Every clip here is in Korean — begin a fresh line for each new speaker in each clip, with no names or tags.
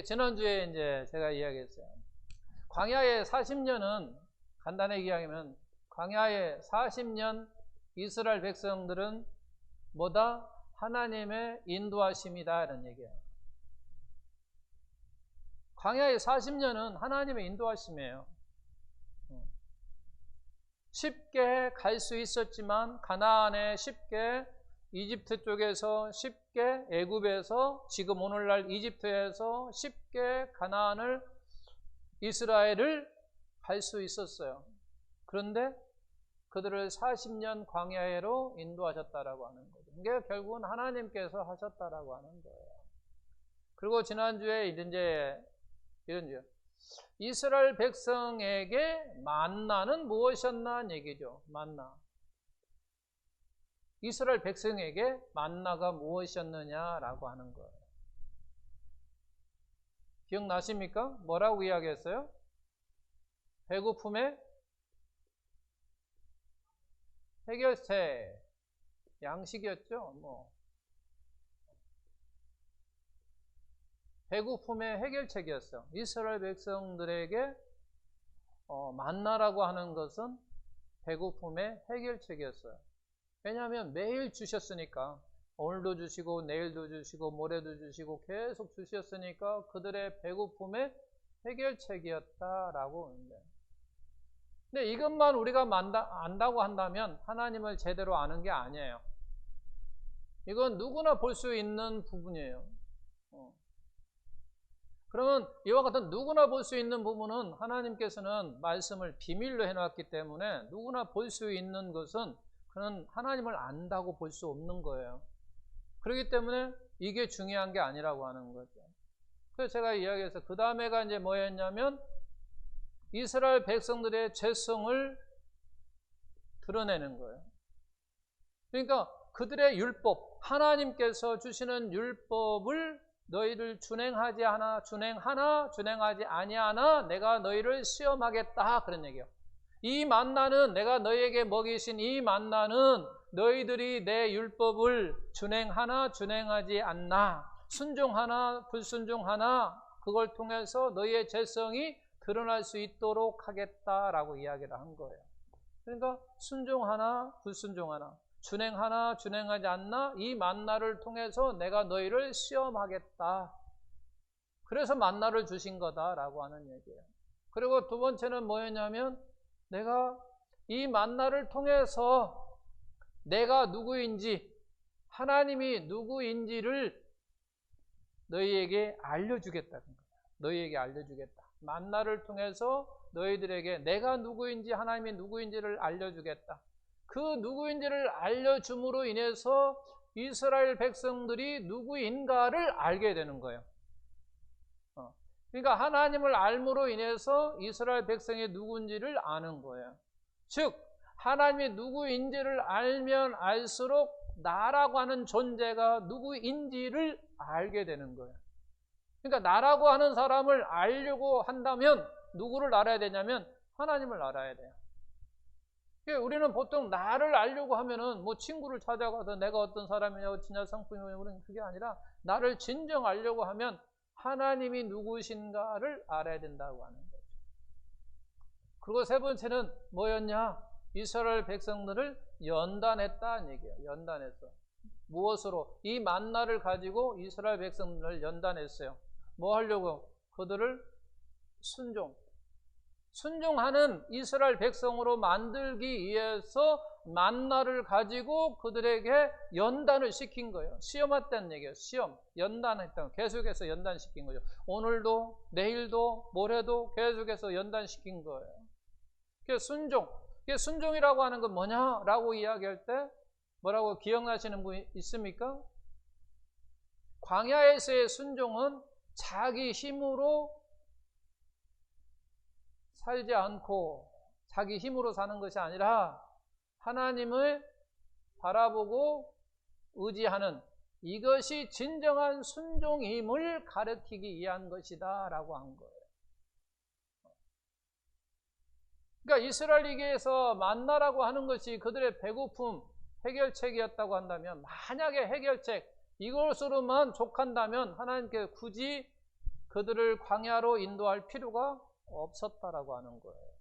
지난주에 이제 제가 이야기했어요. 광야의 40년은 간단하게 이야기하면 광야의 40년 이스라엘 백성들은 뭐다? 하나님의 인도하심이다 이런 얘기예요. 광야의 40년은 하나님의 인도하심이에요. 쉽게 갈 수 있었지만 가나안에 쉽게 이집트 쪽에서 쉽게 애굽에서 지금 오늘날 이집트에서 쉽게 가나안을 이스라엘을 갈 수 있었어요. 그런데 그들을 40년 광야로 인도하셨다라고 하는 거죠. 이게 결국은 하나님께서 하셨다라고 하는 거예요. 그리고 지난주에 이제 이런 이스라엘 백성에게 만나는 무엇이었나 얘기죠. 만나. 이스라엘 백성에게 만나가 무엇이었느냐라고 하는 거예요. 기억나십니까? 뭐라고 이야기했어요? 배고픔의 해결책, 양식이었죠. 배고픔의 해결책이었어요. 이스라엘 백성들에게 만나라고 하는 것은 배고픔의 해결책이었어요. 왜냐하면 매일 주셨으니까, 오늘도 주시고 내일도 주시고 모레도 주시고 계속 주셨으니까 그들의 배고픔의 해결책이었다라고 하는데, 근데 이것만 우리가 안다고 한다면 하나님을 제대로 아는 게 아니에요. 이건 누구나 볼 수 있는 부분이에요. 그러면 이와 같은 누구나 볼 수 있는 부분은 하나님께서는 말씀을 비밀로 해놨기 때문에 누구나 볼 수 있는 것은 그는 하나님을 안다고 볼 수 없는 거예요. 그렇기 때문에 이게 중요한 게 아니라고 하는 거죠. 그래서 제가 이야기해서 그 다음에가 이제 뭐였냐면 이스라엘 백성들의 죄성을 드러내는 거예요. 그러니까 그들의 율법, 하나님께서 주시는 율법을 너희를 준행하지 않아, 준행하지 아니하나 내가 너희를 시험하겠다 그런 얘기예요. 이 만나는 내가 너희에게 먹이신 이 만나는 너희들이 내 율법을 준행하나 준행하지 않나, 순종하나 불순종하나 그걸 통해서 너희의 죄성이 드러날 수 있도록 하겠다라고 이야기를 한 거예요. 그러니까 순종하나 불순종하나, 준행하나 준행하지 않나 이 만나를 통해서 내가 너희를 시험하겠다. 그래서 만나를 주신 거다라고 하는 얘기예요. 그리고 두 번째는 뭐였냐면 내가 이 만나를 통해서 내가 누구인지, 하나님이 누구인지를 너희에게 알려주겠다는 거예요. 너희에게 알려주겠다. 만나를 통해서 너희들에게 내가 누구인지, 하나님이 누구인지를 알려주겠다. 그 누구인지를 알려줌으로 인해서 이스라엘 백성들이 누구인가를 알게 되는 거예요. 그러니까 하나님을 알므로 인해서 이스라엘 백성이 누구인지를 아는 거예요. 즉 하나님이 누구인지를 알면 알수록 나라고 하는 존재가 누구인지를 알게 되는 거예요. 그러니까 나라고 하는 사람을 알려고 한다면 누구를 알아야 되냐면 하나님을 알아야 돼요. 우리는 보통 나를 알려고 하면은 친구를 찾아가서 내가 어떤 사람이냐고 진짜 성품이냐고 우리는 그게 아니라 나를 진정 알려고 하면 하나님이 누구신가를 알아야 된다고 하는 거죠. 그리고 세 번째는 뭐였냐? 이스라엘 백성들을 연단했다는 얘기예요. 연단했어. 무엇으로? 이 만나를 가지고 이스라엘 백성들을 연단했어요. 뭐 하려고? 그들을 순종하는 이스라엘 백성으로 만들기 위해서 만나를 가지고 그들에게 연단을 시킨 거예요. 시험했다는 얘기예요. 시험, 연단했다는, 계속해서 연단시킨 거죠. 오늘도 내일도 모레도 계속해서 연단시킨 거예요. 그래서 순종이라고 하는 건 뭐냐라고 이야기할 때 뭐라고 기억나시는 분 있습니까? 광야에서의 순종은 자기 힘으로 살지 않고 자기 힘으로 사는 것이 아니라 하나님을 바라보고 의지하는, 이것이 진정한 순종임을 가르치기 위한 것이다 라고 한 거예요. 그러니까 이스라엘에게서 만나라고 하는 것이 그들의 배고픔 해결책이었다고 한다면, 만약에 해결책 이것으로만 족한다면 하나님께 굳이 그들을 광야로 인도할 필요가 없었다라고 하는 거예요.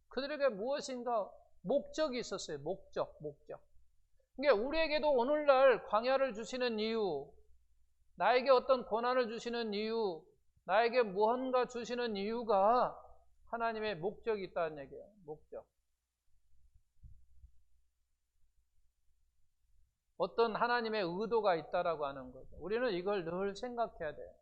그들에게 무엇인가 목적이 있었어요. 목적. 그러니까 우리에게도 오늘날 광야를 주시는 이유, 나에게 어떤 고난을 주시는 이유, 나에게 무언가 주시는 이유가 하나님의 목적이 있다는 얘기예요. 목적. 어떤 하나님의 의도가 있다라고 하는 거죠. 우리는 이걸 늘 생각해야 돼요.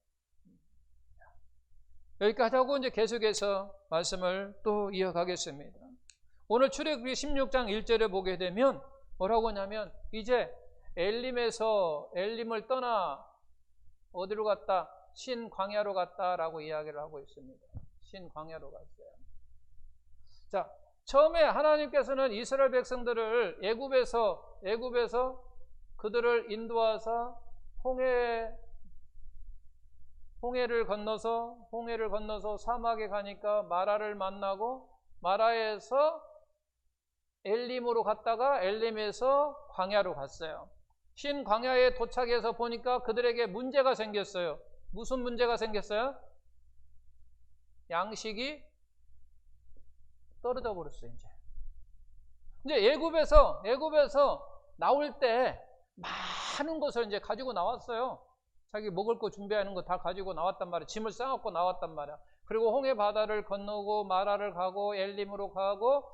여기까지 하고 이제 계속해서 말씀을 또 이어가겠습니다. 오늘 출애굽기 16장 1절에 보게 되면 뭐라고 하냐면 이제 엘림을 떠나 어디로 갔다? 신광야로 갔다라고 이야기를 하고 있습니다. 신광야로 갔어요. 자, 처음에 하나님께서는 이스라엘 백성들을 애굽에서 그들을 인도하사 홍해를 건너서 사막에 가니까 마라를 만나고 마라에서 엘림으로 갔다가 엘림에서 광야로 갔어요. 신광야에 도착해서 보니까 그들에게 문제가 생겼어요. 무슨 문제가 생겼어요? 양식이 떨어져 버렸어요. 이제 애굽에서 나올 때 많은 것을 이제 가지고 나왔어요. 자기 먹을 거 준비하는 거 다 가지고 나왔단 말이야. 짐을 싸갖고 나왔단 말이야. 그리고 홍해 바다를 건너고 마라를 가고 엘림으로 가고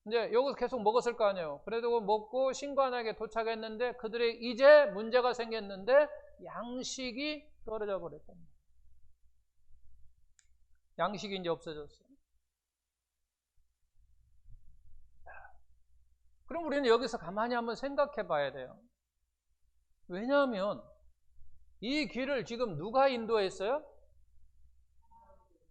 이제 여기서 계속 먹었을 거 아니에요. 그래도 먹고 신광야에 도착했는데 그들의 이제 문제가 생겼는데 양식이 떨어져 버렸단 말이에요. 양식이 이제 없어졌어요. 그럼 우리는 여기서 가만히 한번 생각해 봐야 돼요. 왜냐하면 이 길을 지금 누가 인도했어요?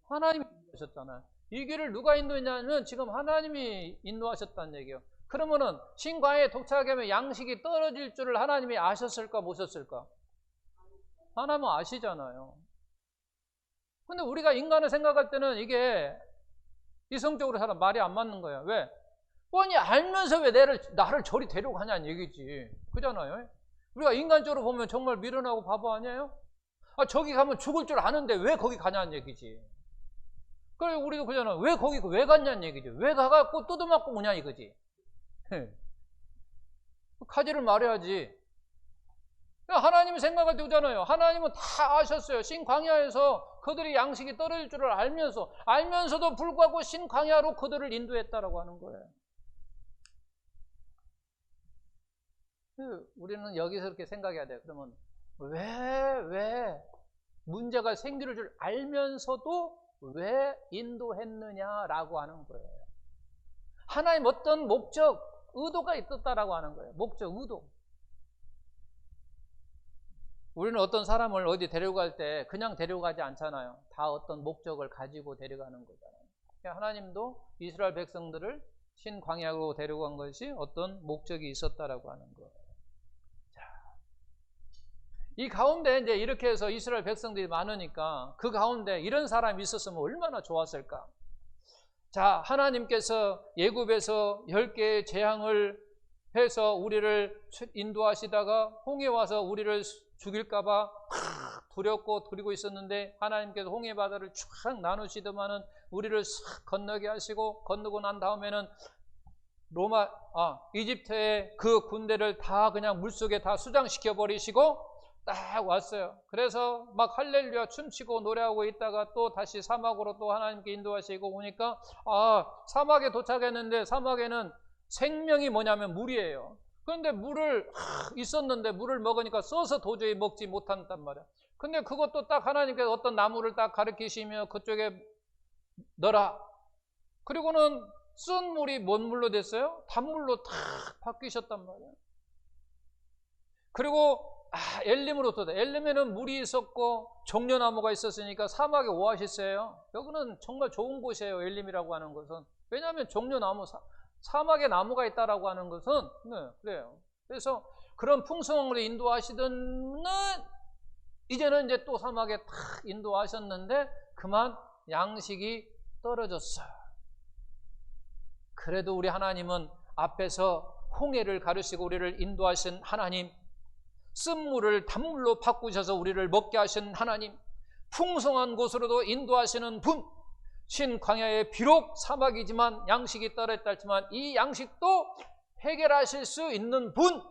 하나님이 인도하셨잖아요. 이 길을 누가 인도했냐면 지금 하나님이 인도하셨다는 얘기예요. 그러면은 신광야에 도착하면 양식이 떨어질 줄을 하나님이 아셨을까 모셨을까? 하나님은 아시잖아요. 근데 우리가 인간을 생각할 때는 이게 이성적으로 사람 말이 안 맞는 거예요. 왜? 뻔히 알면서 왜 나를 저리 데려가냐는 얘기지. 그잖아요. 우리가 인간적으로 보면 정말 미련하고 바보 아니에요? 저기 가면 죽을 줄 아는데 왜 거기 가냐는 얘기지. 그래, 우리도 그잖아. 왜 갔냐는 얘기지. 왜 가갖고 뜯어맞고 오냐 이거지. 가지를 말해야지. 하나님이 생각할 때 그잖아요. 하나님은 다 아셨어요. 신광야에서 그들이 양식이 떨어질 줄을 알면서도 불구하고 신광야로 그들을 인도했다라고 하는 거예요. 우리는 여기서 이렇게 생각해야 돼요. 그러면 왜 문제가 생길 줄 알면서도 왜 인도했느냐라고 하는 거예요. 하나님 어떤 목적, 의도가 있었다라고 하는 거예요. 목적, 의도. 우리는 어떤 사람을 어디 데려갈 때 그냥 데려가지 않잖아요. 다 어떤 목적을 가지고 데려가는 거잖아요. 하나님도 이스라엘 백성들을 신광야로 데려간 것이 어떤 목적이 있었다라고 하는 거예요. 이 가운데 이제 이렇게 해서 이스라엘 백성들이 많으니까 그 가운데 이런 사람이 있었으면 얼마나 좋았을까? 자, 하나님께서 애굽에서 10개의 재앙을 해서 우리를 인도하시다가 홍해 와서 우리를 죽일까봐 두렵고 두리고 있었는데 하나님께서 홍해 바다를 쫙 나누시더만은 우리를 싹 건너게 하시고 건너고 난 다음에는 이집트의 그 군대를 다 그냥 물속에 다 수장시켜 버리시고 딱 왔어요. 그래서 막 할렐루야 춤추고 노래하고 있다가 또 다시 사막으로 또 하나님께 인도하시고 오니까 사막에 도착했는데 사막에는 생명이 뭐냐면 물이에요. 그런데 물을 있었는데 물을 먹으니까 써서 도저히 먹지 못한단 말이야. 근데 그것도 딱 하나님께서 어떤 나무를 딱 가르치시며 그쪽에 넣어라. 그리고는 쓴 물이 뭔 물로 됐어요? 단물로 탁 바뀌셨단 말이야. 그리고 엘림으로 또 엘림에는 물이 있었고 종려나무가 있었으니까 사막의 오아시스예요. 여기는 정말 좋은 곳이에요. 엘림이라고 하는 것은. 왜냐하면 종려나무 사막에 나무가 있다라고 하는 것은 그래요. 그래서 그런 풍성으로 인도하시던 이제는 이제 또 사막에 탁 인도하셨는데 그만 양식이 떨어졌어요. 그래도 우리 하나님은 앞에서 홍해를 가르시고 우리를 인도하신 하나님, 쓴물을 단물로 바꾸셔서 우리를 먹게 하신 하나님, 풍성한 곳으로도 인도하시는 분, 신 광야에 비록 사막이지만 양식이 떨어졌다 했지만 이 양식도 해결하실 수 있는 분,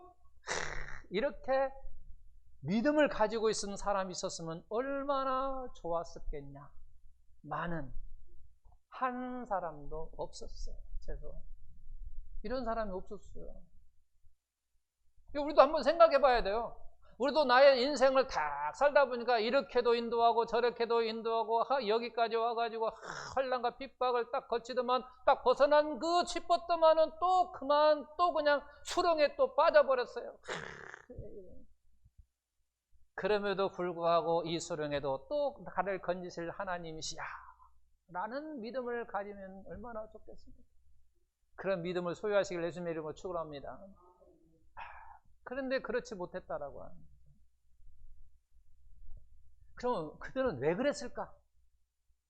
이렇게 믿음을 가지고 있는 사람이 있었으면 얼마나 좋았었겠냐. 많은 한 사람도 없었어요. 최소 이런 사람이 없었어요. 우리도 한번 생각해 봐야 돼요. 우리도 나의 인생을 딱 살다 보니까 이렇게도 인도하고 저렇게도 인도하고 여기까지 와가지고 환난과 핍박을 딱 거치더만 딱 벗어난 그 치뻗더만은 또 그만 또 그냥 수렁에 또 빠져버렸어요. 그럼에도 불구하고 이 수렁에도 또 나를 건지실 하나님이시야 라는 믿음을 가지면 얼마나 좋겠습니까? 그런 믿음을 소유하시길 예수님의 이름으로 축원합니다. 그런데 그렇지 못했다라고 하는 거죠. 그럼 그들은 왜 그랬을까?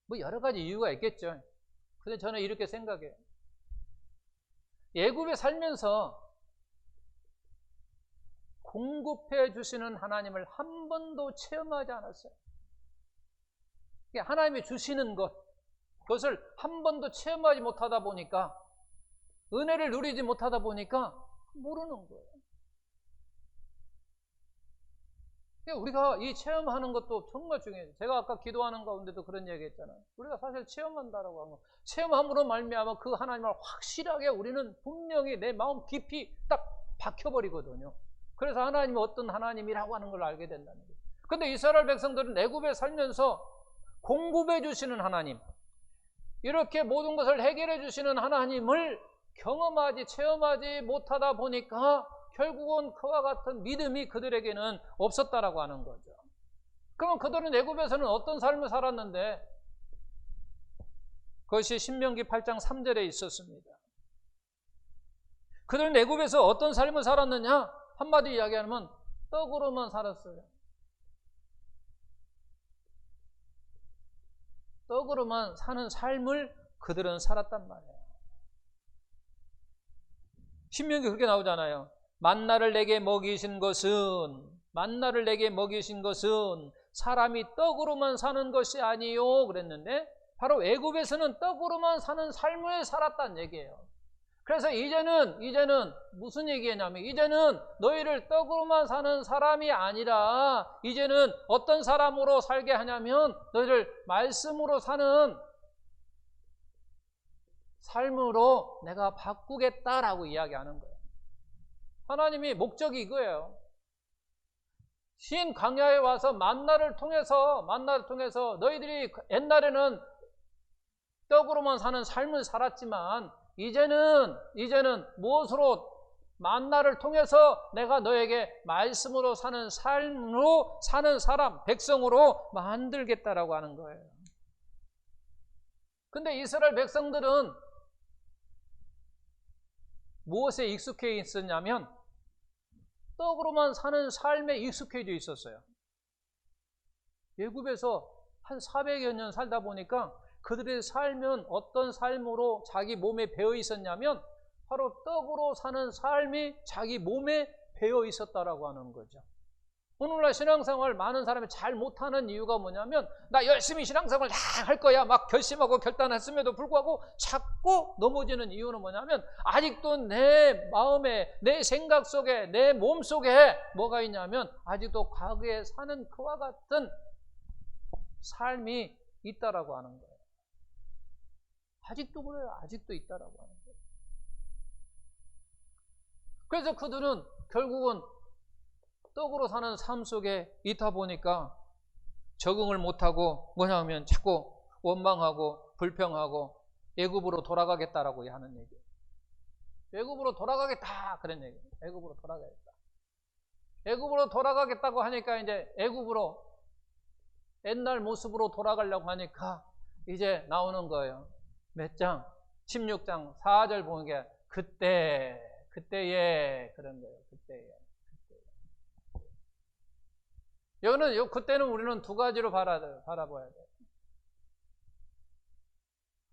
뭐 여러 가지 이유가 있겠죠. 근데 저는 이렇게 생각해요. 애굽에 살면서 공급해 주시는 하나님을 한 번도 체험하지 않았어요. 하나님이 주시는 그것을 한 번도 체험하지 못하다 보니까, 은혜를 누리지 못하다 보니까 모르는 거예요. 우리가 이 체험하는 것도 정말 중요해요. 제가 아까 기도하는 가운데도 그런 얘기 했잖아요. 우리가 사실 체험한다라고 하는 거, 체험함으로 말미암아 그 하나님을 확실하게 우리는 분명히 내 마음 깊이 딱 박혀버리거든요. 그래서 하나님이 어떤 하나님이라고 하는 걸 알게 된다는 거예요. 그런데 이스라엘 백성들은 애굽에 살면서 공급해 주시는 하나님, 이렇게 모든 것을 해결해 주시는 하나님을 경험하지 체험하지 못하다 보니까 결국은 그와 같은 믿음이 그들에게는 없었다라고 하는 거죠. 그러면 그들은 애굽에서는 어떤 삶을 살았는데, 그것이 신명기 8장 3절에 있었습니다. 그들은 애굽에서 어떤 삶을 살았느냐? 한마디 이야기하면 떡으로만 살았어요. 떡으로만 사는 삶을 그들은 살았단 말이에요. 신명기 그렇게 나오잖아요. 만나를 내게 먹이신 것은 사람이 떡으로만 사는 것이 아니요 그랬는데, 바로 애굽에서는 떡으로만 사는 삶을 살았다는 얘기예요. 그래서 이제는 무슨 얘기냐면, 이제는 너희를 떡으로만 사는 사람이 아니라 이제는 어떤 사람으로 살게 하냐면 너희를 말씀으로 사는 삶으로 내가 바꾸겠다라고 이야기하는 거예요. 하나님이 목적이 이거예요. 신 광야에 와서 만나를 통해서 너희들이 옛날에는 떡으로만 사는 삶을 살았지만 이제는 무엇으로, 만나를 통해서 내가 너에게 말씀으로 사는 삶으로 사는 사람, 백성으로 만들겠다라고 하는 거예요. 근데 이스라엘 백성들은 무엇에 익숙해 있었냐면 떡으로만 사는 삶에 익숙해져 있었어요. 애굽에서 한 400여 년 살다 보니까 그들의 삶은 어떤 삶으로 자기 몸에 배어 있었냐면 바로 떡으로 사는 삶이 자기 몸에 배어 있었다라고 하는 거죠. 오늘날 신앙생활 많은 사람이 잘 못하는 이유가 뭐냐면, 나 열심히 신앙생활 다 할 거야 막 결심하고 결단했음에도 불구하고 자꾸 넘어지는 이유는 뭐냐면, 아직도 내 마음에, 내 생각 속에, 내 몸 속에 뭐가 있냐면 아직도 과거에 사는 그와 같은 삶이 있다라고 하는 거예요. 아직도 그래요. 아직도 있다라고 하는 거예요. 그래서 그들은 결국은 떡으로 사는 삶 속에 있다 보니까 적응을 못하고 뭐냐면 자꾸 원망하고 불평하고 애굽으로 돌아가겠다라고 하는 얘기예요. 애굽으로 돌아가겠다 그런 얘기예요. 애굽으로 돌아가겠다. 애굽으로 돌아가겠다고 하니까 이제 애굽으로 옛날 모습으로 돌아가려고 하니까 이제 나오는 거예요. 몇 장? 16장 4절 보는 게 그때에 그런 거예요. 그때에. 여기는 그때는 우리는 두 가지로 바라봐야 돼요.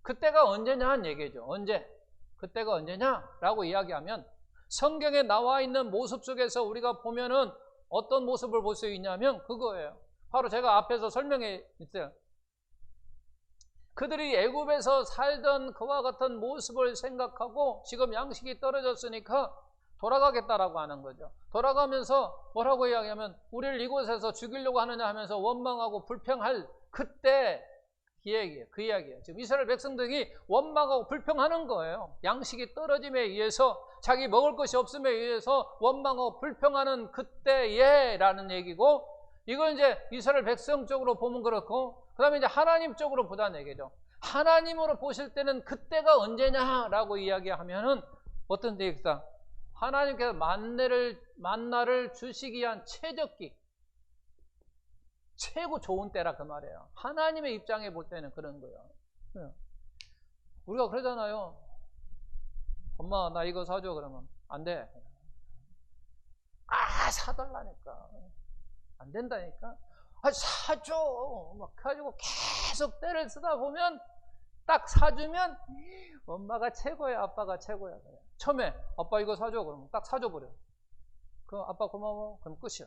그때가 언제냐 는 얘기죠. 언제? 그때가 언제냐라고 이야기하면 성경에 나와 있는 모습 속에서 우리가 보면은 어떤 모습을 볼 수 있냐면 그거예요. 바로 제가 앞에서 설명해 있어요. 그들이 애굽에서 살던 그와 같은 모습을 생각하고 지금 양식이 떨어졌으니까 돌아가겠다라고 하는 거죠. 돌아가면서 뭐라고 이야기하면 우리를 이곳에서 죽이려고 하느냐 하면서 원망하고 불평할 그때 그 이야기예요. 지금 이스라엘 백성들이 원망하고 불평하는 거예요. 양식이 떨어짐에 의해서 자기 먹을 것이 없음에 의해서 원망하고 불평하는 그때에라는 얘기고, 이걸 이제 이스라엘 백성 쪽으로 보면 그렇고, 그 다음에 이제 하나님 쪽으로 보자는 얘기죠. 하나님으로 보실 때는 그때가 언제냐라고 이야기하면은 어떤 얘기다? 하나님께서 만나를 주시기 위한 최적기, 최고 좋은 때라 그 말이에요. 하나님의 입장에 볼 때는 그런 거예요. 우리가 그러잖아요. 엄마 나 이거 사줘. 그러면 안 돼. 사달라니까. 안 된다니까. 사줘. 막 가지고 계속 때를 쓰다 보면 딱 사주면 엄마가 최고야, 아빠가 최고야. 그래. 처음에 아빠 이거 사줘. 그러면 딱 사줘버려. 그럼 아빠 고마워. 그럼 끝이야.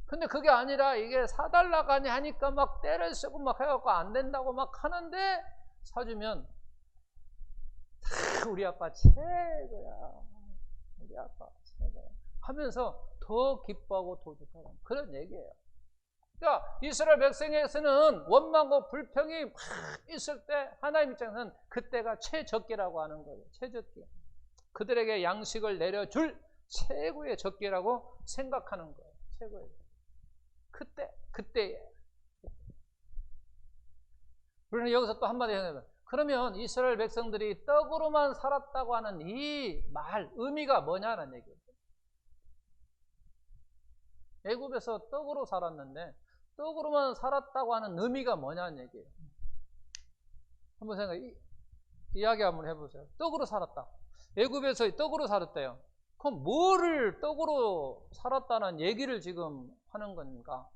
근데 그게 아니라 이게 사달라고 하니까 막 때를 쓰고 막 해갖고 안 된다고 막 하는데 사주면 우리 아빠 최고야. 우리 아빠 최고야. 하면서 더 기뻐하고 더 좋다는 그런 얘기예요. 그러니까 이스라엘 백성에서는 원망과 불평이 막 있을 때 하나님 입장에서는 그때가 최적기라고 하는 거예요. 최적기. 그들에게 양식을 내려줄 최고의 적기라고 생각하는 거예요. 최고의 적기. 그때에. 우리는 여기서 또 한마디 해야 그러면 이스라엘 백성들이 떡으로만 살았다고 하는 이 말, 의미가 뭐냐는 얘기예요. 애굽에서 떡으로 살았는데 떡으로만 살았다고 하는 의미가 뭐냐는 얘기예요. 한번 이야기 한번 해보세요. 떡으로 살았다. 애굽에서 떡으로 살았대요. 그럼 뭐를 떡으로 살았다는 얘기를 지금 하는 건가?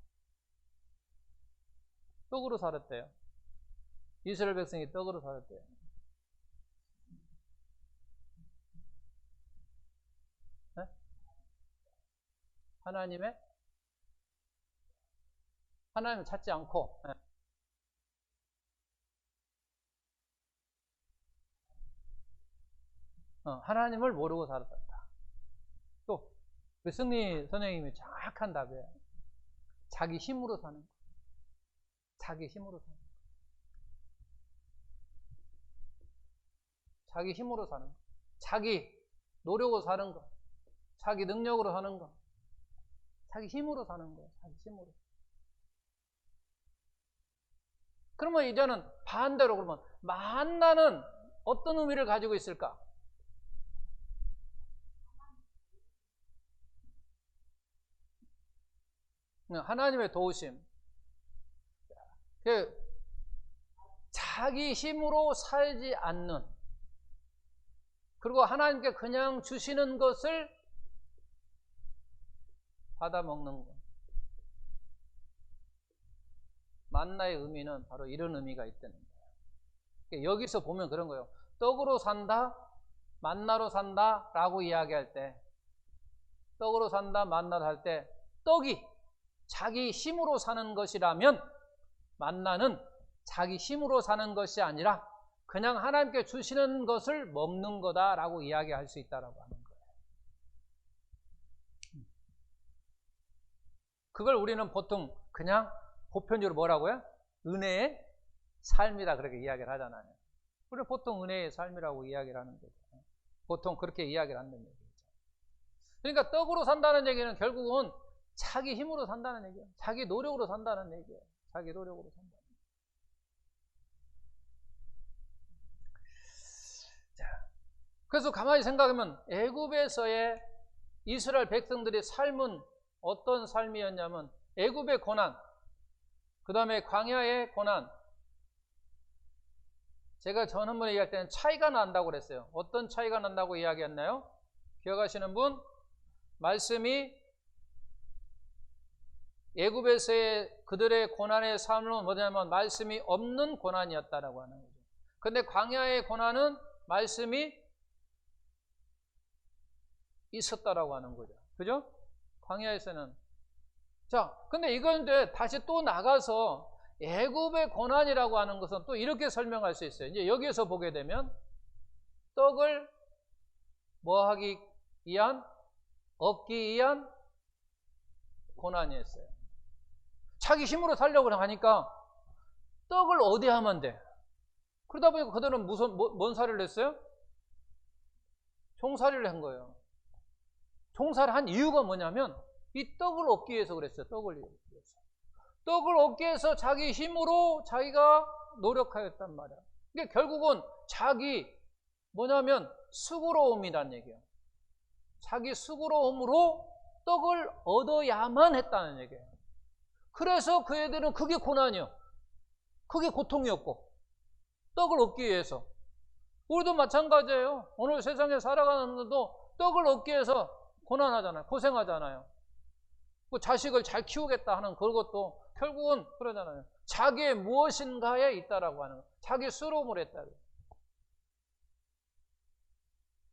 떡으로 살았대요. 이스라엘 백성이 떡으로 살았대요. 네? 하나님을 찾지 않고, 네. 하나님을 모르고 살았다. 또 우리 승리 선생님이 정확한 답이에요. 자기 힘으로 사는 거. 자기 힘으로 사는 거. 자기 힘으로 사는 거. 자기 노력으로 사는 거. 자기 능력으로 사는 거. 자기 힘으로 사는 거예요. 자기 힘으로. 그러면 이제는 반대로 그러면 만나는 어떤 의미를 가지고 있을까? 하나님의 도우심. 자기 힘으로 살지 않는, 그리고 하나님께 그냥 주시는 것을 받아 먹는 것. 만나의 의미는 바로 이런 의미가 있다는 거예요. 여기서 보면 그런 거예요. 떡으로 산다, 만나로 산다 라고 이야기할 때, 떡으로 산다, 만나로 할 때 떡이 자기 힘으로 사는 것이라면 만나는 자기 힘으로 사는 것이 아니라 그냥 하나님께 주시는 것을 먹는 거다라고 이야기할 수 있다라고 하는 거예요. 그걸 우리는 보통 그냥 보편적으로 뭐라고요? 은혜의 삶이다 그렇게 이야기를 하잖아요. 우리는 보통 은혜의 삶이라고 이야기를 하는 거죠. 보통 그렇게 이야기를 한다는 얘기죠. 그러니까 떡으로 산다는 얘기는 결국은 자기 힘으로 산다는 얘기예요. 자기 노력으로 산다는 얘기예요. 자기 노력으로 산다. 자, 그래서 가만히 생각하면 애굽에서의 이스라엘 백성들의 삶은 어떤 삶이었냐면 애굽의 고난, 그 다음에 광야의 고난. 제가 전한번에 이야기할 때는 차이가 난다고 그랬어요. 어떤 차이가 난다고 이야기했나요? 기억하시는 분? 말씀이 애굽에서의 그들의 고난의 삶은 뭐냐면 말씀이 없는 고난이었다라고 하는 거죠. 근데 광야의 고난은 말씀이 있었다라고 하는 거죠. 그죠? 광야에서는 자, 근데 이건데 다시 또 나가서 애굽의 고난이라고 하는 것은 또 이렇게 설명할 수 있어요. 이제 여기에서 보게 되면 떡을 뭐 하기 위한, 얻기 위한 고난이었어요. 자기 힘으로 살려고 하니까 떡을 어디 하면 돼? 그러다 보니까 그들은 뭔 살이를 했어요? 종살이를 한 거예요. 종살이 한 이유가 뭐냐면 이 떡을 얻기 위해서 그랬어요. 떡을 위해서. 떡을 얻기 위해서 자기 힘으로 자기가 노력하였단 말이야. 이게 결국은 자기 뭐냐면 수고로움이란 얘기예요. 자기 수고로움으로 떡을 얻어야만 했다는 얘기예요. 그래서 그 애들은 그게 고난이요. 그게 고통이었고 떡을 얻기 위해서. 우리도 마찬가지예요. 오늘 세상에 살아가는 것도 떡을 얻기 위해서 고난하잖아요. 고생하잖아요. 그 자식을 잘 키우겠다 하는 그것도 결국은 그러잖아요. 자기의 무엇인가에 있다라고 하는 거예요. 자기 수로움을 했다.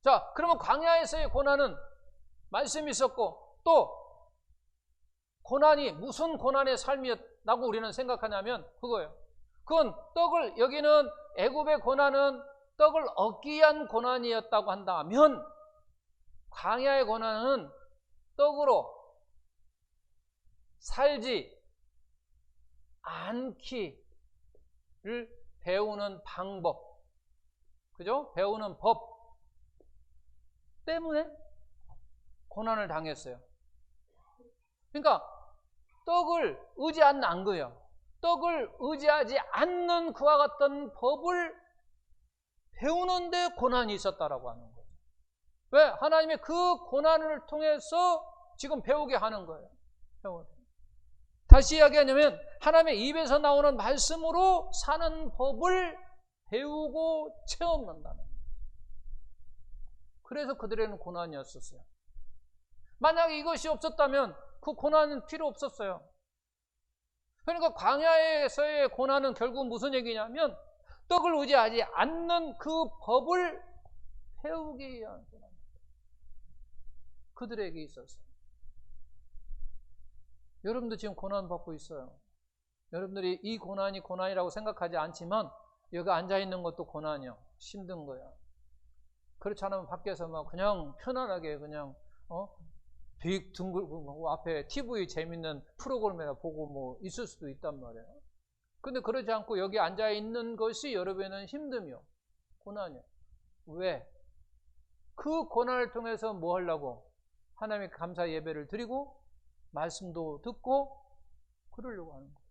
자, 그러면 광야에서의 고난은 말씀이 있었고 또 고난이 무슨 고난의 삶이었다고 우리는 생각하냐면 그거예요. 그건 떡을, 여기는 애굽의 고난은 떡을 얻기 위한 고난이었다고 한다면 광야의 고난은 떡으로 살지 않기를 배우는 방법, 그죠? 배우는 법 때문에 고난을 당했어요. 그러니까 떡을 의지하지 않은 거예요. 떡을 의지하지 않는 그와 같은 법을 배우는데 고난이 있었다라고 하는 거예요. 왜? 하나님의 그 고난을 통해서 지금 배우게 하는 거예요. 다시 이야기하냐면 하나님의 입에서 나오는 말씀으로 사는 법을 배우고 체험한다는 거예요. 그래서 그들에는 고난이었었어요. 만약에 이것이 없었다면 그 고난은 필요 없었어요. 그러니까 광야에서의 고난은 결국 무슨 얘기냐면 떡을 의지하지 않는 그 법을 배우기 위한 고난. 그들에게 있었어요. 여러분도 지금 고난받고 있어요. 여러분들이 이 고난이 고난이라고 생각하지 않지만 여기 앉아있는 것도 고난이요. 힘든 거야. 그렇지 않으면 밖에서 막 그냥 편안하게 그냥 빅 둥글고 앞에 TV 재밌는 프로그램이나 보고 뭐 있을 수도 있단 말이에요. 근데 그러지 않고 여기 앉아있는 것이 여러분은 힘듦이요. 고난이요. 왜? 그 고난을 통해서 뭐 하려고? 하나님의 감사 예배를 드리고 말씀도 듣고 그러려고 하는 거예요.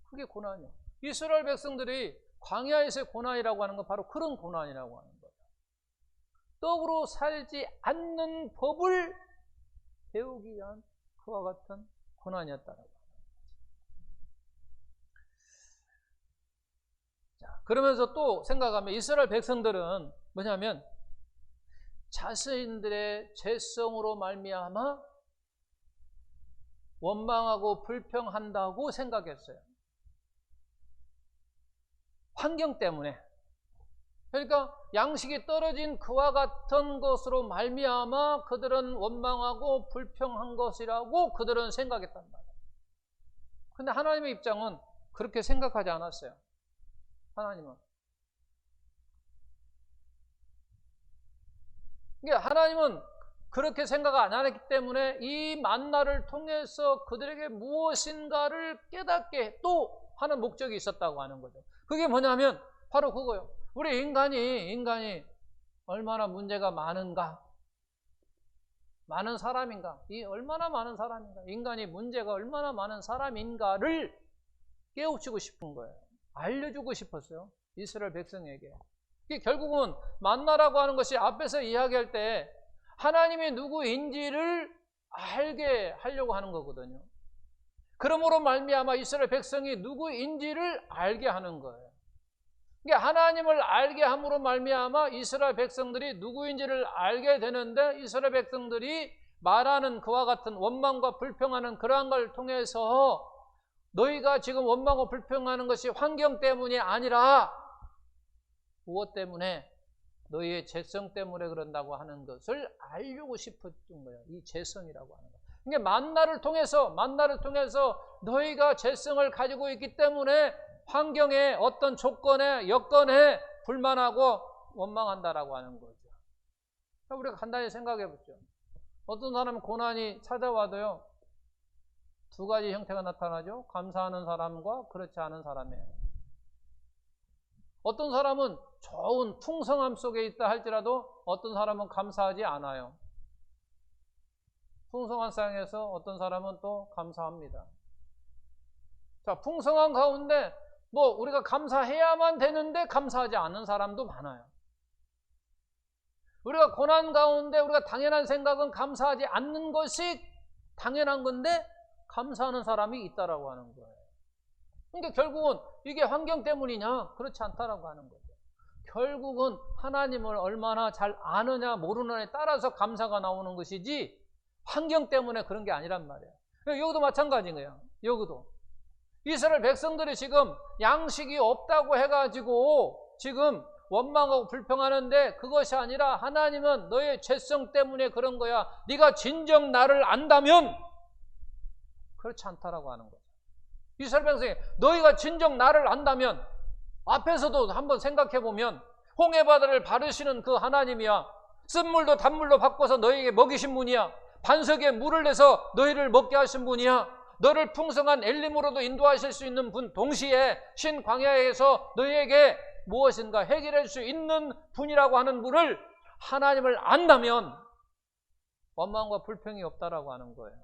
그게 고난이요. 이스라엘 백성들이 광야에서의 고난이라고 하는 건 바로 그런 고난이라고 하는 거예요. 떡으로 살지 않는 법을 배우기 위한 그와 같은 고난이었다라고 합니다. 자, 그러면서 또 생각하면 이스라엘 백성들은 뭐냐면 자신들의 죄성으로 말미암아 원망하고 불평한다고 생각했어요. 환경 때문에. 그러니까 양식이 떨어진 그와 같은 것으로 말미암아 그들은 원망하고 불평한 것이라고 그들은 생각했단 말이에요. 그런데 하나님의 입장은 그렇게 생각하지 않았어요. 하나님은. 그러니까 하나님은 그렇게 생각 안 했기 때문에 이 만나를 통해서 그들에게 무엇인가를 깨닫게 또 하는 목적이 있었다고 하는 거죠. 그게 뭐냐면 바로 그거예요. 우리 인간이 얼마나 문제가 많은가, 많은 사람인가, 이 얼마나 많은 사람인가, 인간이 문제가 얼마나 많은 사람인가를 깨우치고 싶은 거예요. 알려주고 싶었어요. 이스라엘 백성에게. 이게 결국은 만나라고 하는 것이 앞에서 이야기할 때 하나님이 누구인지를 알게 하려고 하는 거거든요. 그러므로 말미암아 이스라엘 백성이 누구인지를 알게 하는 거예요. 그러니까 하나님을 알게 함으로 말미암아 이스라엘 백성들이 누구인지를 알게 되는데 이스라엘 백성들이 말하는 그와 같은 원망과 불평하는 그러한 걸 통해서 너희가 지금 원망하고 불평하는 것이 환경 때문이 아니라 무엇 때문에? 너희의 죄성 때문에 그런다고 하는 것을 알려고 싶었던 거예요. 이 죄성이라고 하는 거. 이게 만나를 통해서 너희가 죄성을 가지고 있기 때문에 환경에 어떤 조건에 여건에 불만하고 원망한다라고 하는 거죠. 우리가 간단히 생각해 보죠. 어떤 사람은 고난이 찾아와도요, 두 가지 형태가 나타나죠. 감사하는 사람과 그렇지 않은 사람이에요. 어떤 사람은 좋은 풍성함 속에 있다 할지라도 어떤 사람은 감사하지 않아요. 풍성한 상황에서 어떤 사람은 또 감사합니다. 자, 풍성한 가운데 우리가 감사해야만 되는데 감사하지 않는 사람도 많아요. 우리가 고난 가운데 우리가 당연한 생각은 감사하지 않는 것이 당연한 건데 감사하는 사람이 있다라고 하는 거예요. 그러니까 결국은 이게 환경 때문이냐? 그렇지 않다라고 하는 거죠. 결국은 하나님을 얼마나 잘 아느냐 모르느냐에 따라서 감사가 나오는 것이지 환경 때문에 그런 게 아니란 말이에요. 여기도 마찬가지인 거예요. 여기도 이스라엘 백성들이 지금 양식이 없다고 해가지고 지금 원망하고 불평하는데 그것이 아니라 하나님은 너의 죄성 때문에 그런 거야. 네가 진정 나를 안다면 그렇지 않다라고 하는 거죠. 이스라엘 백성이 너희가 진정 나를 안다면 앞에서도 한번 생각해 보면 홍해바다를 바르시는 그 하나님이야. 쓴물도 단물로 바꿔서 너희에게 먹이신 분이야. 반석에 물을 내서 너희를 먹게 하신 분이야. 너를 풍성한 엘림으로도 인도하실 수 있는 분, 동시에 신광야에서 너희에게 무엇인가 해결할 수 있는 분이라고 하는 분을 하나님을 안다면 원망과 불평이 없다라고 하는 거예요.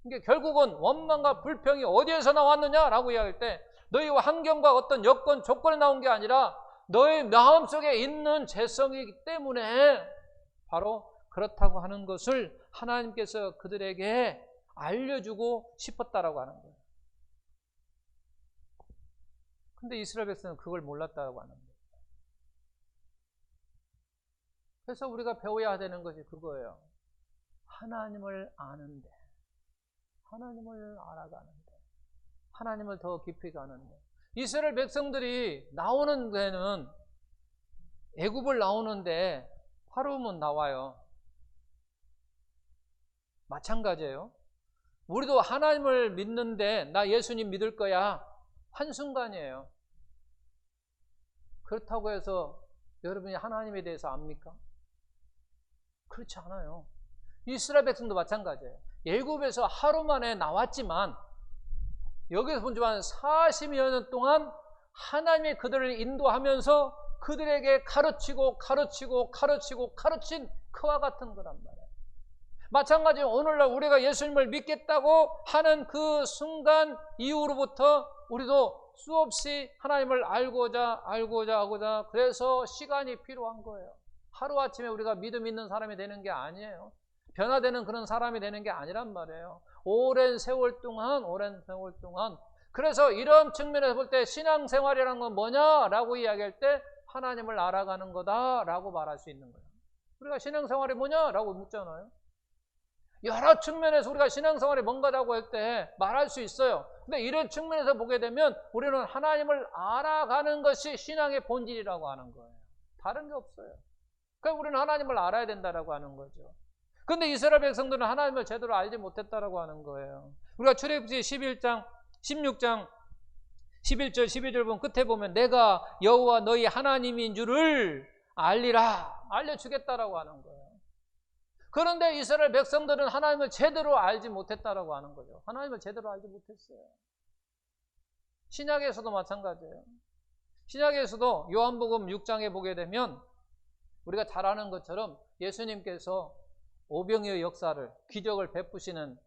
그러니까 결국은 원망과 불평이 어디에서 나왔느냐라고 이야기할 때 너희와 환경과 어떤 여건, 조건이 나온 게 아니라 너희 마음속에 있는 죄성이기 때문에 바로 그렇다고 하는 것을 하나님께서 그들에게 알려주고 싶었다라고 하는 거예요. 근데 이스라엘 백성은 그걸 몰랐다고 하는 거예요. 그래서 우리가 배워야 되는 것이 그거예요. 하나님을 아는데, 하나님을 알아가는데, 하나님을 더 깊이 가는데. 이스라엘 백성들이 나오는 데는 애굽을 나오는데 하루면 나와요. 마찬가지예요. 우리도 하나님을 믿는데 나 예수님 믿을 거야. 한순간이에요. 그렇다고 해서 여러분이 하나님에 대해서 압니까? 그렇지 않아요. 이스라엘 백성도 마찬가지예요. 애굽에서 하루 만에 나왔지만 여기서 본지만 40여 년 동안 하나님이 그들을 인도하면서 그들에게 가르친 그와 같은 거란 말이에요. 마찬가지로 오늘날 우리가 예수님을 믿겠다고 하는 그 순간 이후로부터 우리도 수없이 하나님을 알고자 하고자 그래서 시간이 필요한 거예요. 하루아침에 우리가 믿음 있는 사람이 되는 게 아니에요. 변화되는 그런 사람이 되는 게 아니란 말이에요. 오랜 세월 동안 그래서 이런 측면에서 볼 때 신앙생활이라는 건 뭐냐라고 이야기할 때 하나님을 알아가는 거다라고 말할 수 있는 거예요. 우리가 신앙생활이 뭐냐라고 묻잖아요. 여러 측면에서 우리가 신앙생활이 뭔가라고 할 때 말할 수 있어요. 근데 이런 측면에서 보게 되면 우리는 하나님을 알아가는 것이 신앙의 본질이라고 하는 거예요. 다른 게 없어요. 그러니까 우리는 하나님을 알아야 된다라고 하는 거죠. 근데 이스라엘 백성들은 하나님을 제대로 알지 못했다라고 하는 거예요. 우리가 출애굽기 16장 11절 12절 보면 끝에 보면 내가 여호와 너희 하나님인 줄을 알리라 알려주겠다라고 하는 거예요. 그런데 이스라엘 백성들은 하나님을 제대로 알지 못했다라고 하는 거죠. 하나님을 제대로 알지 못했어요. 신약에서도 마찬가지예요. 신약에서도 요한복음 6장에 보게 되면 우리가 잘 아는 것처럼 예수님께서 오병이의 역사를 기적을 베푸시는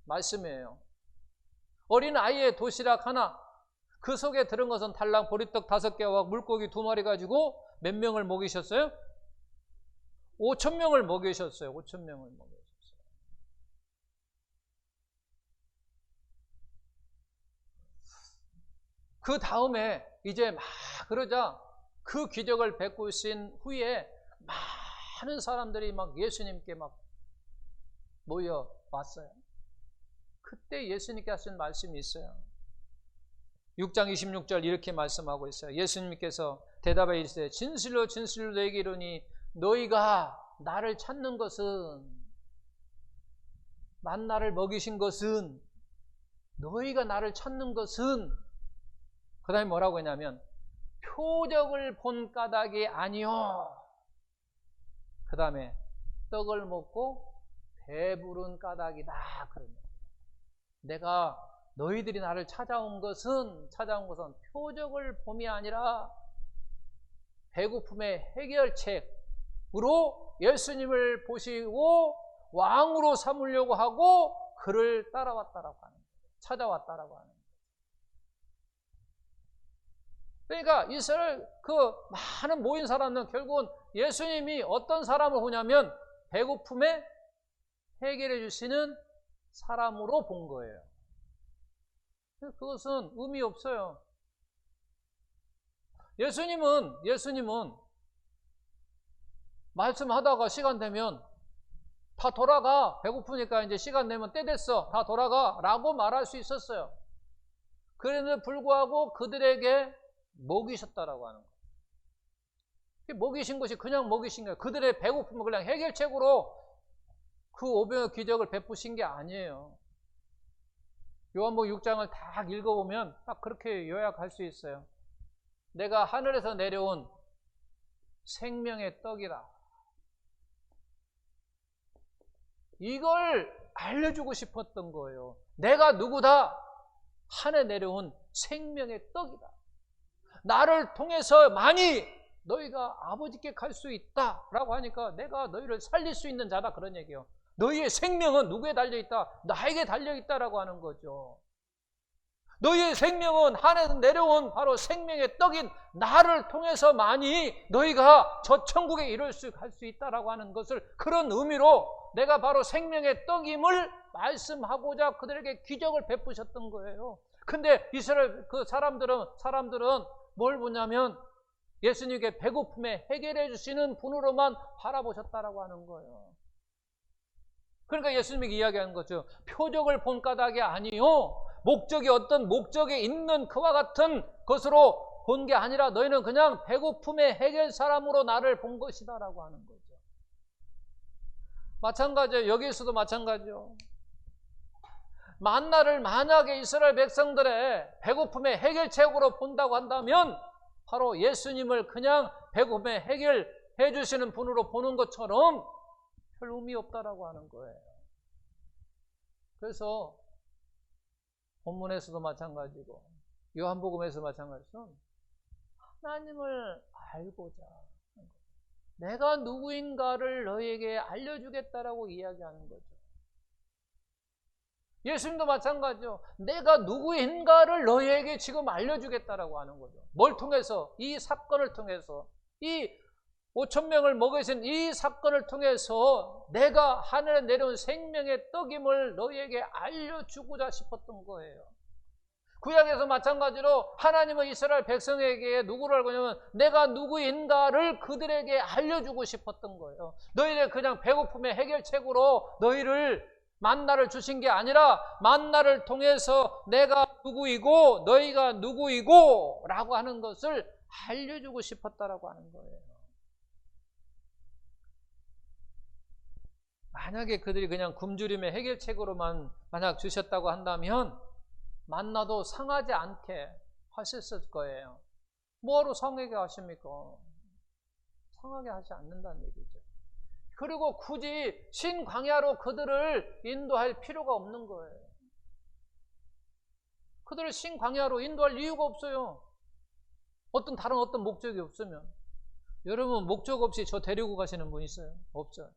말씀이에요. 어린 아이의 도시락 하나 그 속에 들은 것은 달랑 보리떡 5개와 물고기 2마리 가지고 몇 명을 먹이셨어요? 5,000명을 먹이셨어요. 5,000명을 먹이셨어요. 그 다음에 이제 막 그러자 그 기적을 베푸신 후에 많은 사람들이 막 예수님께 막 모여왔어요. 그때 예수님께 하신 말씀이 있어요. 6장 26절 이렇게 말씀하고 있어요. 예수님께서 대답해 이르시되 진실로 진실로 너희에게 이르노니 너희가 나를 찾는 것은 만나를 먹이신 것은, 너희가 나를 찾는 것은, 그 다음에 뭐라고 했냐면 표적을 본 까닭이 아니요, 그 다음에 떡을 먹고 배부른 까닭이다. 그러면 내가 너희들이 나를 찾아온 것은 표적을 봄이 아니라 배고픔의 해결책으로 예수님을 보시고 왕으로 삼으려고 하고 그를 따라왔다라고 하는 거예요. 찾아왔다라고 하는 거예요. 그러니까 이스라엘 그 많은 모인 사람은 결국은 예수님이 어떤 사람을 보냐면 배고픔에 해결해 주시는 사람으로 본 거예요. 그것은 의미 없어요. 예수님은 말씀하다가 시간 되면 다 돌아가, 배고프니까 이제 시간 되면 때 됐어, 다 돌아가 라고 말할 수 있었어요. 그런데 불구하고 그들에게 먹이셨다라고 하는 거예요. 먹이신 것이 그냥 먹이신 거예요. 그들의 배고픔을 그냥 해결책으로 그 오병의 기적을 베푸신 게 아니에요. 요한복음 6장을 딱 읽어보면 딱 그렇게 요약할 수 있어요. 내가 하늘에서 내려온 생명의 떡이다. 이걸 알려주고 싶었던 거예요. 내가 누구다? 하늘에 내려온 생명의 떡이다. 나를 통해서 많이 너희가 아버지께 갈 수 있다라고 하니까 내가 너희를 살릴 수 있는 자다, 그런 얘기예요. 너희의 생명은 누구에 달려있다? 나에게 달려있다라고 하는 거죠. 너희의 생명은 하늘에서 내려온 바로 생명의 떡인 나를 통해서 많이 너희가 저 천국에 이룰 수 갈 수 있다라고 하는 것을, 그런 의미로 내가 바로 생명의 떡임을 말씀하고자 그들에게 기적을 베푸셨던 거예요. 근데 이스라엘 그 사람들은 뭘 보냐면 예수님께 배고픔에 해결해 주시는 분으로만 바라보셨다라고 하는 거예요. 그러니까 예수님이 이야기하는 거죠. 표적을 본 까닭이 아니요, 목적이 어떤 목적이 있는 그와 같은 것으로 본 게 아니라 너희는 그냥 배고픔의 해결 사람으로 나를 본 것이다라고 하는 거죠. 마찬가지예요. 여기에서도 마찬가지요. 만나를 만약에 이스라엘 백성들의 배고픔의 해결책으로 본다고 한다면 바로 예수님을 그냥 배고픔의 해결해 주시는 분으로 보는 것처럼 별 의미 없다라고 하는 거예요. 그래서 본문에서도 마찬가지고 요한복음에서 마찬가지로 하나님을 알고자, 내가 누구인가를 너희에게 알려주겠다라고 이야기하는 거죠. 예수님도 마찬가지죠. 내가 누구인가를 너희에게 지금 알려주겠다라고 하는 거죠. 뭘 통해서? 이 사건을 통해서, 이 5,000명을 먹이신 이 사건을 통해서 내가 하늘에 내려온 생명의 떡임을 너희에게 알려주고자 싶었던 거예요. 구약에서 마찬가지로 하나님은 이스라엘 백성에게 누구를 알고 있냐면 내가 누구인가를 그들에게 알려주고 싶었던 거예요. 너희를 그냥 배고픔의 해결책으로 너희를 만나를 주신 게 아니라 만나를 통해서 내가 누구이고 너희가 누구이고 라고 하는 것을 알려주고 싶었다라고 하는 거예요. 만약에 그들이 그냥 굶주림의 해결책으로만 만약 주셨다고 한다면 만나도 상하지 않게 하셨을 거예요. 뭐하러 상하게 하십니까? 상하게 하지 않는다는 얘기죠. 그리고 굳이 신광야로 그들을 인도할 필요가 없는 거예요. 그들을 신광야로 인도할 이유가 없어요. 다른 어떤 목적이 없으면. 여러분, 목적 없이 저 데리고 가시는 분 있어요? 없어요.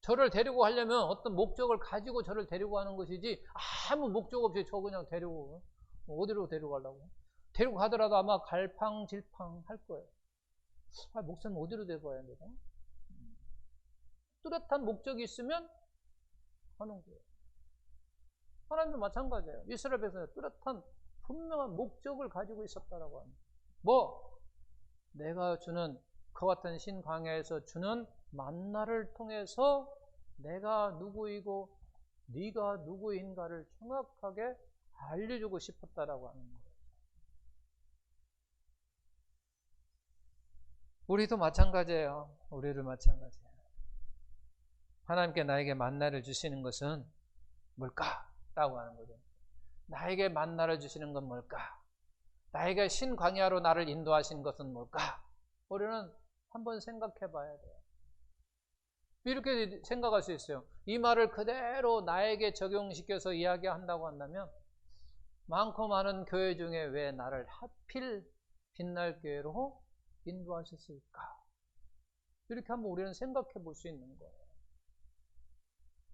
저를 데리고 가려면 어떤 목적을 가지고 저를 데리고 가는 것이지 아무 목적 없이 저 그냥 데리고 어디로 데리고 가려고? 데리고 가더라도 아마 갈팡질팡 할 거예요. 목사님 어디로 데리고 가야 되나? 뚜렷한 목적이 있으면 하는 거예요. 하나님도 마찬가지예요. 이스라엘 백성은 뚜렷한 분명한 목적을 가지고 있었다라고 합니다. 내가 주는 그와 같은 신광야에서 주는 만나를 통해서 내가 누구이고 네가 누구인가를 정확하게 알려주고 싶었다라고 하는 거예요. 우리도 마찬가지예요. 우리도 마찬가지예요. 하나님께 나에게 만나를 주시는 것은 뭘까? 라고 하는 거죠. 나에게 만나를 주시는 건 뭘까? 나에게 신광야로 나를 인도하신 것은 뭘까? 우리는 한번 생각해 봐야 돼요. 이렇게 생각할 수 있어요. 이 말을 그대로 나에게 적용시켜서 이야기한다고 한다면 많고 많은 교회 중에 왜 나를 하필 빛날 교회로 인도하셨을까? 이렇게 한번 우리는 생각해 볼 수 있는 거예요.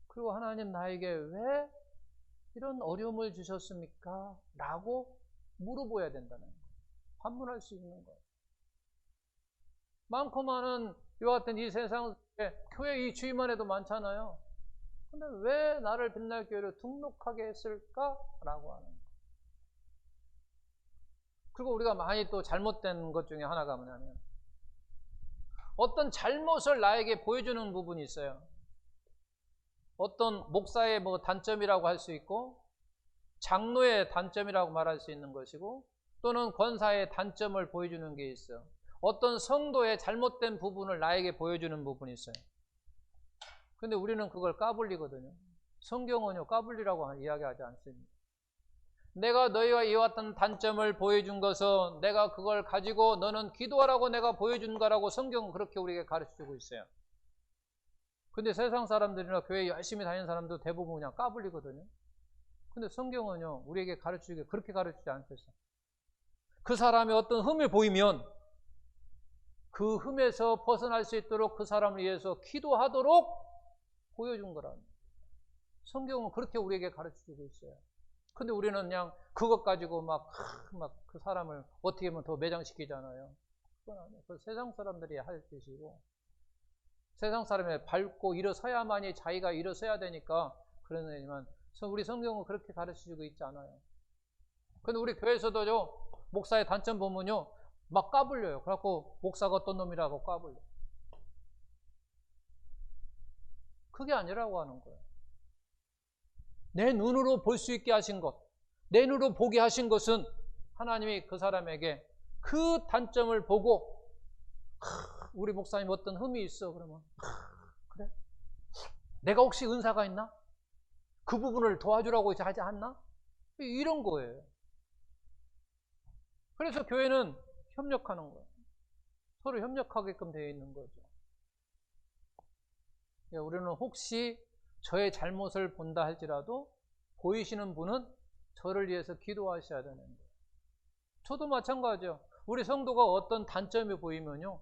그리고 하나님 나에게 왜 이런 어려움을 주셨습니까? 라고 물어봐야 된다는 거예요. 반문할 수 있는 거예요. 많고 많은 이와 같은 이 세상에 교회 이 주위만 해도 많잖아요. 근데 왜 나를 빛날 교회로 등록하게 했을까? 라고 하는 거예요. 그리고 우리가 많이 또 잘못된 것 중에 하나가 뭐냐면 어떤 잘못을 나에게 보여주는 부분이 있어요. 어떤 목사의 뭐 단점이라고 할 수 있고 장로의 단점이라고 말할 수 있는 것이고 또는 권사의 단점을 보여주는 게 있어요. 어떤 성도의 잘못된 부분을 나에게 보여주는 부분이 있어요. 근데 우리는 그걸 까불리거든요. 성경은요 까불리라고 이야기하지 않습니다. 내가 너희와 이와 같은 단점을 보여준 것은 내가 그걸 가지고 너는 기도하라고 내가 보여준 거라고 성경은 그렇게 우리에게 가르쳐주고 있어요. 근데 세상 사람들이나 교회 열심히 다니는 사람도 대부분 그냥 까불리거든요. 근데 성경은요 우리에게 가르치기 그렇게 가르치지 않겠어요. 그 사람이 어떤 흠을 보이면 그 흠에서 벗어날 수 있도록 그 사람을 위해서 기도하도록 보여준 거랍니다. 성경은 그렇게 우리에게 가르쳐주고 있어요. 근데 우리는 그냥 그것 가지고 막 그 사람을 어떻게 하면 더 매장시키잖아요. 그건 아니에요. 그 세상 사람들이 할 짓이고 세상 사람이 밟고 일어서야만이 자기가 일어서야 되니까 그런 애지만 우리 성경은 그렇게 가르쳐주고 있지 않아요. 근데 우리 교회에서도요 목사의 단점 보면요 막 까불려요. 그래갖고 목사가 어떤 놈이라고 까불려. 그게 아니라고 하는 거예요. 내 눈으로 볼 수 있게 하신 것, 내 눈으로 보게 하신 것은 하나님이 그 사람에게 그 단점을 보고 우리 목사님 어떤 흠이 있어 그러면 그래? 내가 혹시 은사가 있나? 그 부분을 도와주라고 하지 않나? 이런 거예요. 그래서 교회는 협력하는 거예요. 서로 협력하게끔 되어 있는 거죠. 우리는 혹시 저의 잘못을 본다 할지라도 보이시는 분은 저를 위해서 기도하셔야 되는 거예요. 저도 마찬가지죠. 우리 성도가 어떤 단점이 보이면요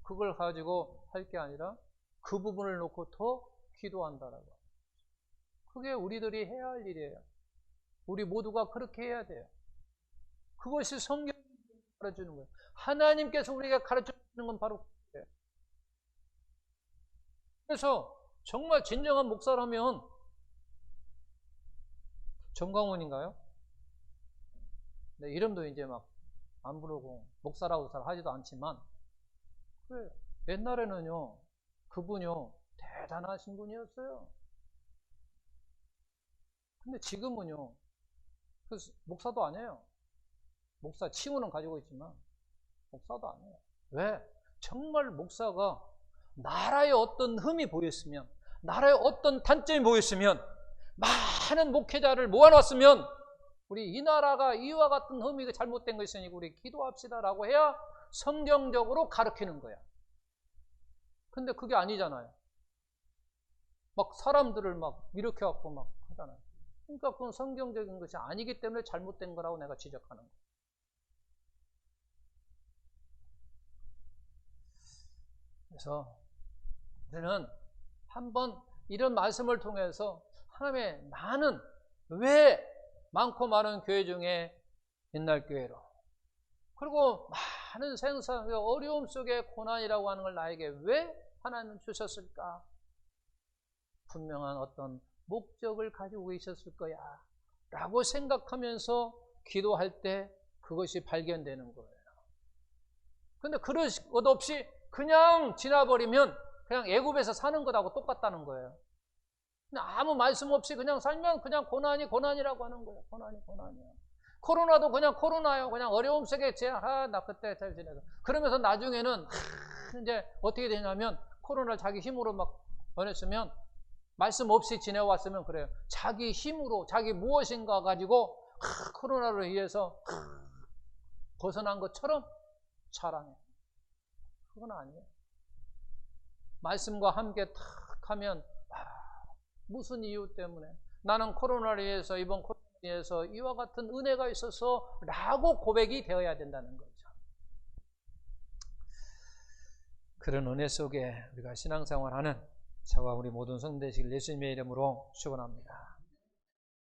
그걸 가지고 할 게 아니라 그 부분을 놓고 더 기도한다라고. 그게 우리들이 해야 할 일이에요. 우리 모두가 그렇게 해야 돼요. 그것이 성경이 가르쳐주는 거예요. 하나님께서 우리가 가르쳐주는 건 바로 그거예요. 그래서 정말 진정한 목사라면 정광훈인가요? 네, 이름도 이제 막 안 부르고 목사라고 잘 하지도 않지만 그래, 옛날에는요 그분요 대단하신 분이었어요. 근데 지금은요 그 목사도 아니에요. 목사 칭호는 가지고 있지만 목사도 아니에요. 왜? 정말 목사가 나라에 어떤 흠이 보였으면 나라에 어떤 단점이 보였으면 많은 목회자를 모아놨으면 우리 이 나라가 이와 같은 흠이 잘못된 것이 있으니 우리 기도합시다라고 해야 성경적으로 가르치는 거야. 근데 그게 아니잖아요. 막 사람들을 막 이렇게 갖고 막 하잖아요. 그러니까 그건 성경적인 것이 아니기 때문에 잘못된 거라고 내가 지적하는 거예요. 그래서 우리는 한번 이런 말씀을 통해서 하나님의 나는 왜 많고 많은 교회 중에 옛날 교회로 그리고 많은 생사의 어려움 속에 고난이라고 하는 걸 나에게 왜 하나님은 주셨을까? 분명한 어떤 목적을 가지고 계셨을 거야 라고 생각하면서 기도할 때 그것이 발견되는 거예요. 근데 그럴 것 없이 그냥 지나버리면 그냥 애굽에서 사는 것하고 똑같다는 거예요. 그냥 아무 말씀 없이 그냥 살면 그냥 고난이라고 하는 거예요. 고난이야. 코로나도 그냥 코로나요. 그냥 어려움 속에 나 그때 잘 지내서. 그러면서 나중에는 이제 어떻게 되냐면 코로나를 자기 힘으로 막 보냈으면 말씀 없이 지내왔으면 그래요. 자기 힘으로 자기 무엇인가 가지고 코로나로 인해서 벗어난 것처럼 자랑해. 그건 아니에요. 말씀과 함께 탁 하면 무슨 이유 때문에 나는 코로나로 인해서 이번 코로나로 인해서 이와 같은 은혜가 있어서 라고 고백이 되어야 된다는 거죠. 그런 은혜 속에 우리가 신앙생활하는 저와 우리 모든 성도 되시길 예수님의 이름으로 축원합니다.